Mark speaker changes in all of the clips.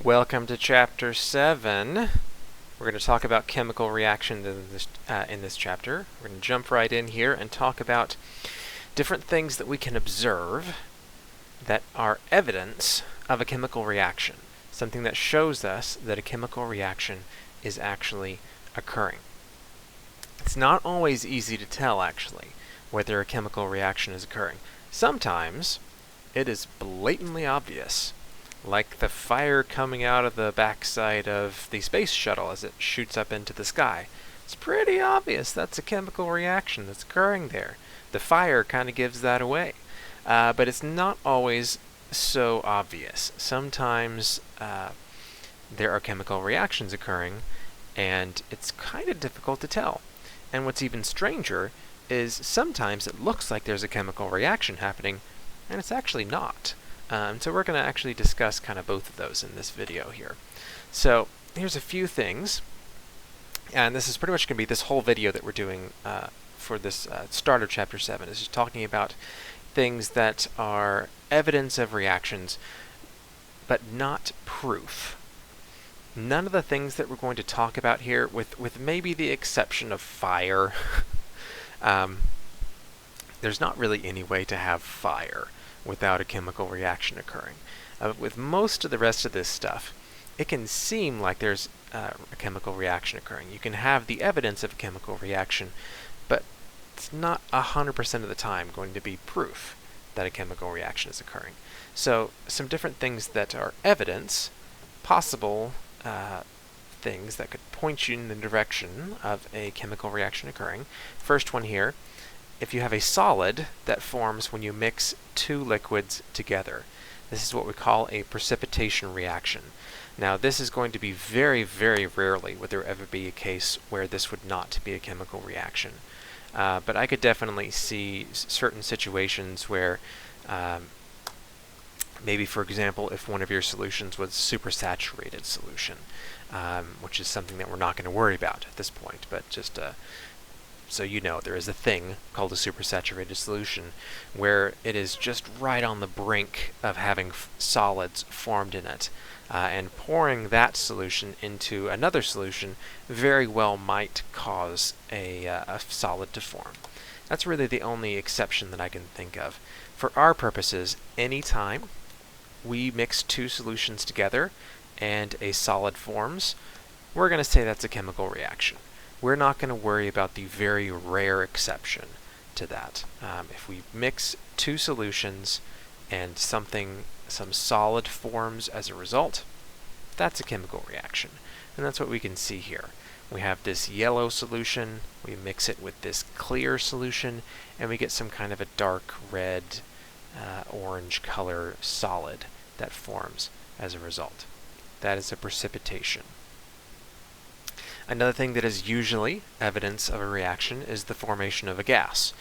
Speaker 1: Welcome to Chapter 7. We're going to talk about chemical reactions in this chapter. We're going to jump right in here and talk about different things that we can observe that are evidence of a chemical reaction, something that shows us that a chemical reaction is actually occurring. It's not always easy to tell, actually, whether a chemical reaction is occurring. Sometimes it is blatantly obvious, like the fire coming out of the backside of the space shuttle as it shoots up into the sky. It's pretty obvious that's a chemical reaction that's occurring there. The fire kind of gives that away. But it's not always so obvious. Sometimes there are chemical reactions occurring, and it's kind of difficult to tell. And what's even stranger is sometimes it looks like there's a chemical reaction happening, and it's actually not. So we're going to actually discuss kind of both of those in this video here. So here's a few things, and this is pretty much going to be this whole video that we're doing for this start of Chapter 7. Is just talking about things that are evidence of reactions, but not proof. None of the things that we're going to talk about here, with maybe the exception of fire, there's not really any way to have fire without a chemical reaction occurring. With most of the rest of this stuff, it can seem like there's a chemical reaction occurring. You can have the evidence of a chemical reaction, but it's not 100% of the time going to be proof that a chemical reaction is occurring. So some different things that are evidence, possible things that could point you in the direction of a chemical reaction occurring. First one here, if you have a solid that forms when you mix two liquids together. This is what we call a precipitation reaction. Now, this is going to be very, very rarely would there ever be a case where this would not be a chemical reaction. But I could definitely see certain situations where maybe, for example, if one of your solutions was supersaturated solution, which is something that we're not going to worry about at this point, but just so you know, there is a thing called a supersaturated solution where it is just right on the brink of having solids formed in it. And pouring that solution into another solution very well might cause a solid to form. That's really the only exception that I can think of. For our purposes, anytime we mix two solutions together and a solid forms, we're going to say that's a chemical reaction. We're not going to worry about the very rare exception to that. If we mix two solutions and some solid forms as a result, that's a chemical reaction. And that's what we can see here. We have this yellow solution, we mix it with this clear solution, and we get some kind of a dark red, orange color solid that forms as a result. That is a precipitation. Another thing that is usually evidence of a reaction is the formation of a gas.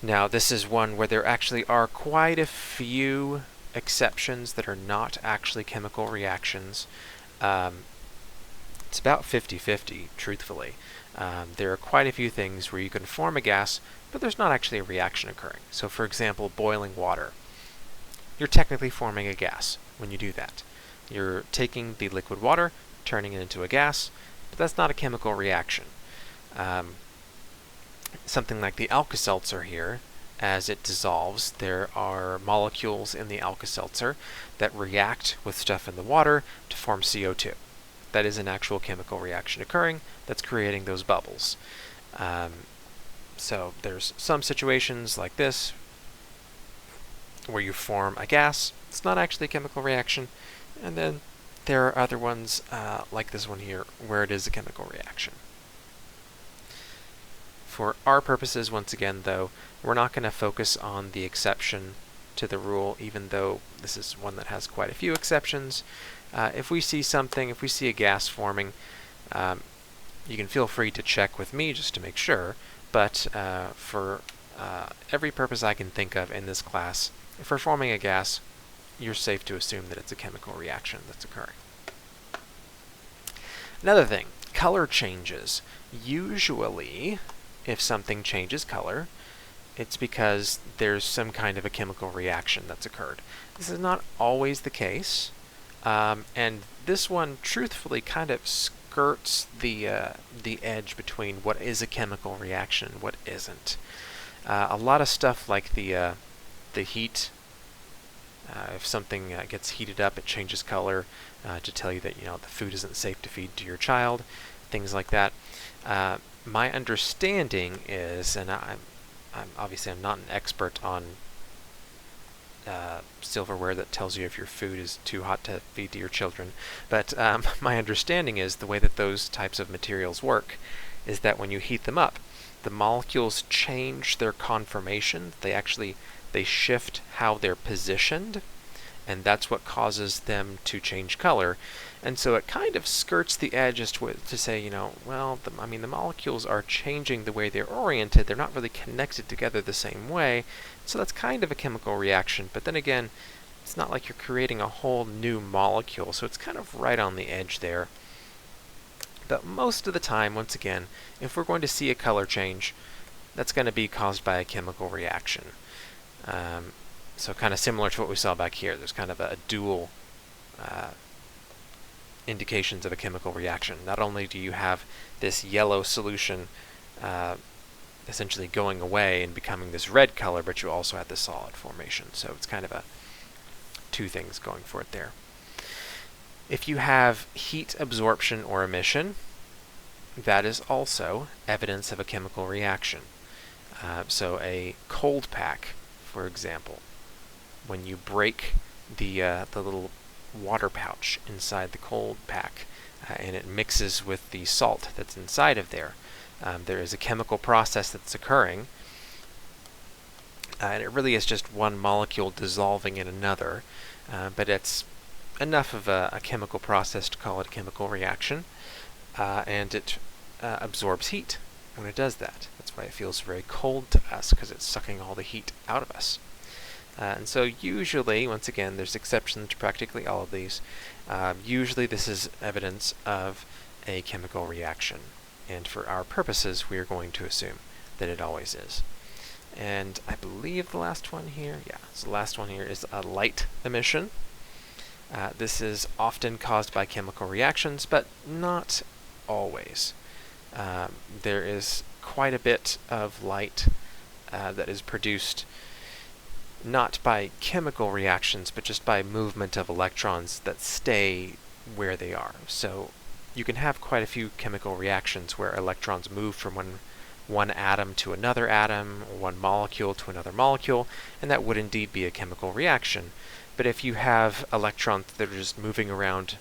Speaker 1: Now, this is one where there actually are quite a few exceptions that are not actually chemical reactions. It's about 50-50, truthfully. There are quite a few things where you can form a gas, but there's not actually a reaction occurring. So, for example, boiling water. You're technically forming a gas when you do that. You're taking the liquid water, turning it into a gas, but that's not a chemical reaction. Something like the Alka-Seltzer here, as it dissolves, there are molecules in the Alka-Seltzer that react with stuff in the water to form CO2. That is an actual chemical reaction occurring that's creating those bubbles. So there's some situations like this where you form a gas. It's not actually a chemical reaction. And then there are other ones, like this one here, where it is a chemical reaction. For our purposes, once again, though, we're not going to focus on the exception to the rule, even though this is one that has quite a few exceptions. If we see something, if we see a gas forming, you can feel free to check with me just to make sure, but for every purpose I can think of in this class, if we're forming a gas, you're safe to assume that it's a chemical reaction that's occurring. Another thing, color changes. Usually, if something changes color, it's because there's some kind of a chemical reaction that's occurred. This is not always the case. And this one, truthfully, kind of skirts the edge between what is a chemical reaction and what isn't. A lot of stuff like the heat. If something gets heated up, it changes color to tell you that the food isn't safe to feed to your child, things like that. My understanding is, and I'm not an expert on silverware that tells you if your food is too hot to feed to your children, but my understanding is the way that those types of materials work is that when you heat them up, the molecules change their conformation. They shift how they're positioned, and that's what causes them to change color. And so it kind of skirts the edge as to say, well, the molecules are changing the way they're oriented. They're not really connected together the same way. So that's kind of a chemical reaction. But then again, it's not like you're creating a whole new molecule. So it's kind of right on the edge there. But most of the time, once again, if we're going to see a color change, that's going to be caused by a chemical reaction. So kind of similar to what we saw back here. There's kind of a dual indications of a chemical reaction. Not only do you have this yellow solution essentially going away and becoming this red color, but you also have the solid formation. So it's kind of two things going for it there. If you have heat absorption or emission, that is also evidence of a chemical reaction. So a cold pack, for example, when you break the little water pouch inside the cold pack and it mixes with the salt that's inside of there, there is a chemical process that's occurring, and it really is just one molecule dissolving in another, but it's enough of a chemical process to call it a chemical reaction, and it absorbs heat when it does that. That's why it feels very cold to us, because it's sucking all the heat out of us. And so usually, once again, there's exceptions to practically all of these. Usually this is evidence of a chemical reaction. And for our purposes, we are going to assume that it always is. And I believe the last one here, so the last one here is a light emission. This is often caused by chemical reactions, but not always. There is quite a bit of light that is produced not by chemical reactions, but just by movement of electrons that stay where they are. So you can have quite a few chemical reactions where electrons move from one atom to another atom, or one molecule to another molecule, and that would indeed be a chemical reaction. But if you have electrons that are just moving around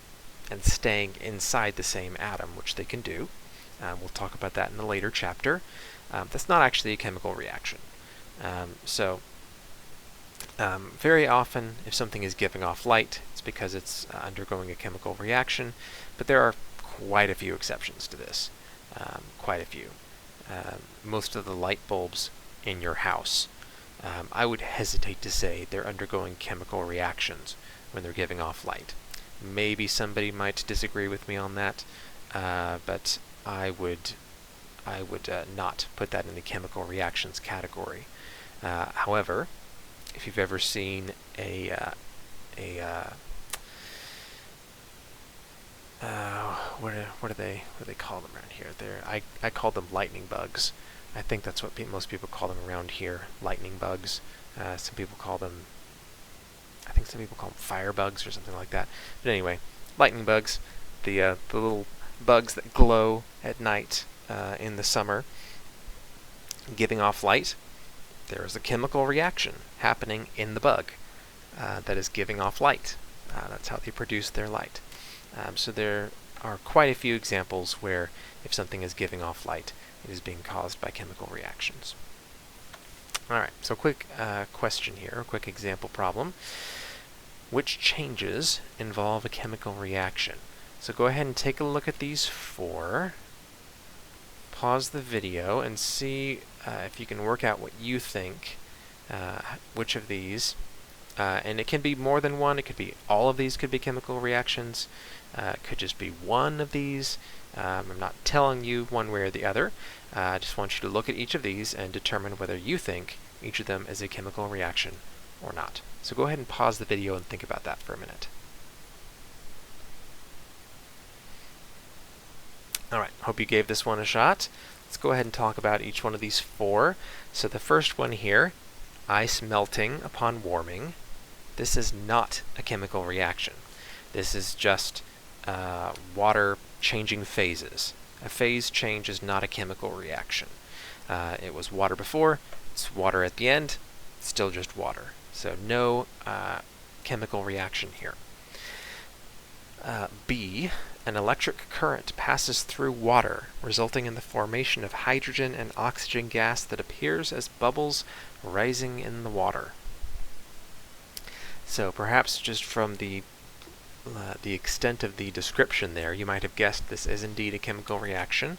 Speaker 1: and staying inside the same atom, which they can do, we'll talk about that in a later chapter, that's not actually a chemical reaction. Very often, if something is giving off light, it's because it's undergoing a chemical reaction, but there are quite a few exceptions to this. Quite a few. Most of the light bulbs in your house, I would hesitate to say they're undergoing chemical reactions when they're giving off light. Maybe somebody might disagree with me on that, but I would not put that in the chemical reactions category. However, if you've ever seen what do they call them around here? I call them lightning bugs. I think that's what most people call them around here, lightning bugs. Some people call them fire bugs or something like that. But anyway, lightning bugs, the little bugs that glow at night in the summer, giving off light. There is a chemical reaction happening in the bug that is giving off light. That's how they produce their light. So there are quite a few examples where if something is giving off light, it is being caused by chemical reactions. Alright, so quick question here, a quick example problem. Which changes involve a chemical reaction? So go ahead and take a look at these four. Pause the video and see if you can work out what you think, which of these, and it can be more than one, it could be all of these could be chemical reactions, it could just be one of these. I'm not telling you one way or the other. I just want you to look at each of these and determine whether you think each of them is a chemical reaction or not. So go ahead and pause the video and think about that for a minute. All right, hope you gave this one a shot. Let's go ahead and talk about each one of these four. So the first one here, ice melting upon warming. This is not a chemical reaction. This is just water changing phases. A phase change is not a chemical reaction. It was water before, it's water at the end, it's still just water. So no chemical reaction here. B, an electric current passes through water, resulting in the formation of hydrogen and oxygen gas that appears as bubbles rising in the water. So perhaps just from the extent of the description there, you might have guessed this is indeed a chemical reaction.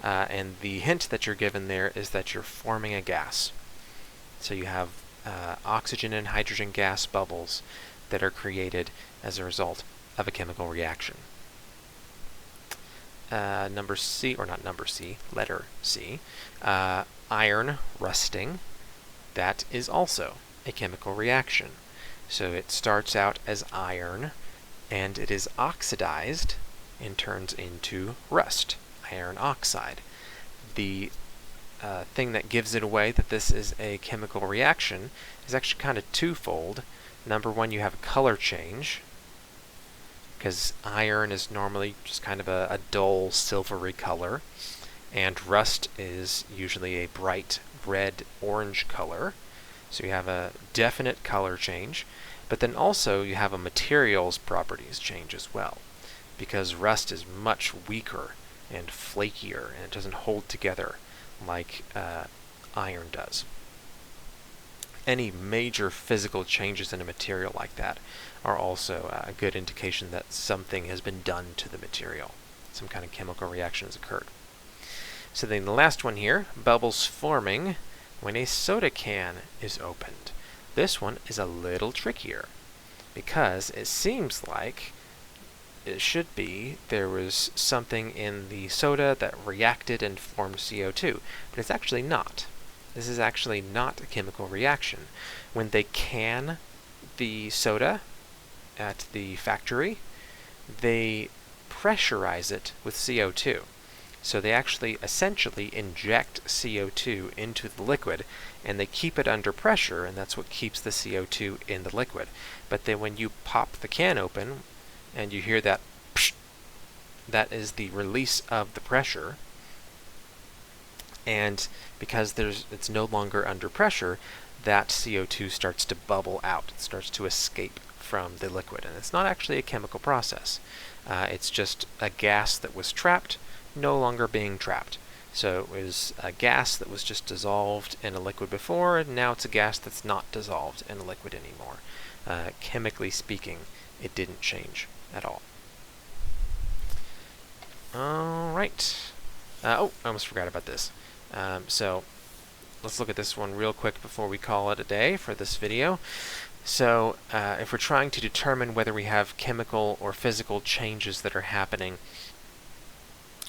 Speaker 1: And the hint that you're given there is that you're forming a gas. So you have oxygen and hydrogen gas bubbles that are created as a result of a chemical reaction. Number C, or not number C, letter C, iron rusting. That is also a chemical reaction. So it starts out as iron, and it is oxidized and turns into rust, iron oxide. The thing that gives it away that this is a chemical reaction is actually kind of twofold. Number one, you have a color change, because iron is normally just kind of a dull silvery color, and rust is usually a bright red-orange color. So you have a definite color change, but then also you have a material's properties change as well, because rust is much weaker and flakier, and it doesn't hold together like iron does. Any major physical changes in a material like that are also a good indication that something has been done to the material. Some kind of chemical reaction has occurred. So then the last one here, bubbles forming when a soda can is opened. This one is a little trickier, because it seems like it should be there was something in the soda that reacted and formed CO2, but it's actually not. This is actually not a chemical reaction. When they can the soda at the factory, they pressurize it with CO2. So they actually essentially inject CO2 into the liquid, and they keep it under pressure, and that's what keeps the CO2 in the liquid. But then when you pop the can open and you hear that psh, that is the release of the pressure. And because it's no longer under pressure, that CO2 starts to bubble out. It starts to escape from the liquid. And it's not actually a chemical process. It's just a gas that was trapped, no longer being trapped. So it was a gas that was just dissolved in a liquid before, and now it's a gas that's not dissolved in a liquid anymore. Chemically speaking, it didn't change at all. All right. Oh, I almost forgot about this. So let's look at this one real quick before we call it a day for this video. So if we're trying to determine whether we have chemical or physical changes that are happening,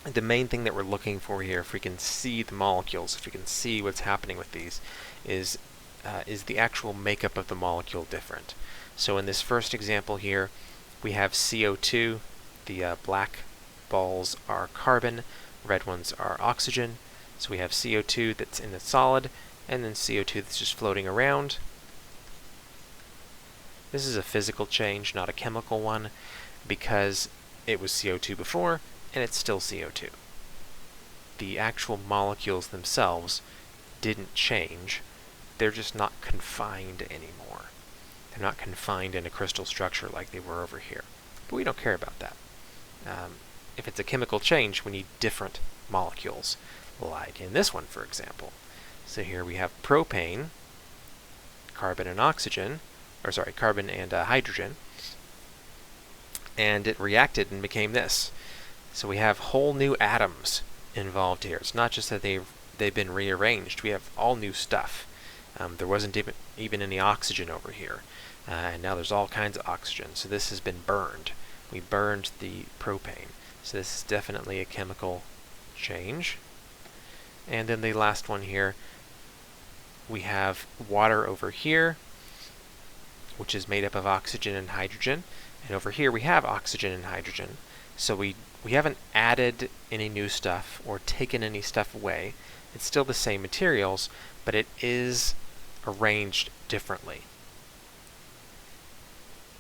Speaker 1: the main thing that we're looking for here, if we can see the molecules, if we can see what's happening with these, is the actual makeup of the molecule different? So in this first example here, we have CO2. The black balls are carbon, red ones are oxygen. So we have CO2 that's in the solid, and then CO2 that's just floating around. This is a physical change, not a chemical one, because it was CO2 before, and it's still CO2. The actual molecules themselves didn't change. They're just not confined anymore. They're not confined in a crystal structure like they were over here. But we don't care about that. If it's a chemical change, we need different molecules, like in this one, for example. So here we have propane, carbon and oxygen, or sorry, carbon and hydrogen, and it reacted and became this. So we have whole new atoms involved here. It's not just that they've been rearranged. We have all new stuff. There wasn't even any oxygen over here, and now there's all kinds of oxygen. So this has been burned. We burned the propane. So this is definitely a chemical change. And then the last one here, we have water over here, which is made up of oxygen and hydrogen. And over here we have oxygen and hydrogen. So we we haven't added any new stuff or taken any stuff away. It's still the same materials, but it is arranged differently.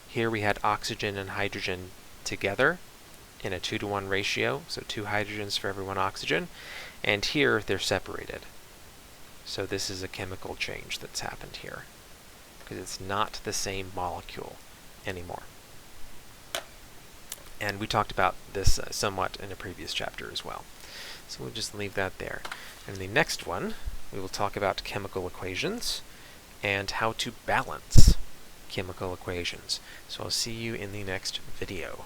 Speaker 1: Here we had oxygen and hydrogen together in a 2-to-1 ratio, so 2 hydrogens for every 1 oxygen, and here they're separated. So this is a chemical change that's happened here, because it's not the same molecule anymore. And we talked about this somewhat in a previous chapter as well. So we'll just leave that there. And in the next one, we will talk about chemical equations and how to balance chemical equations. So I'll see you in the next video.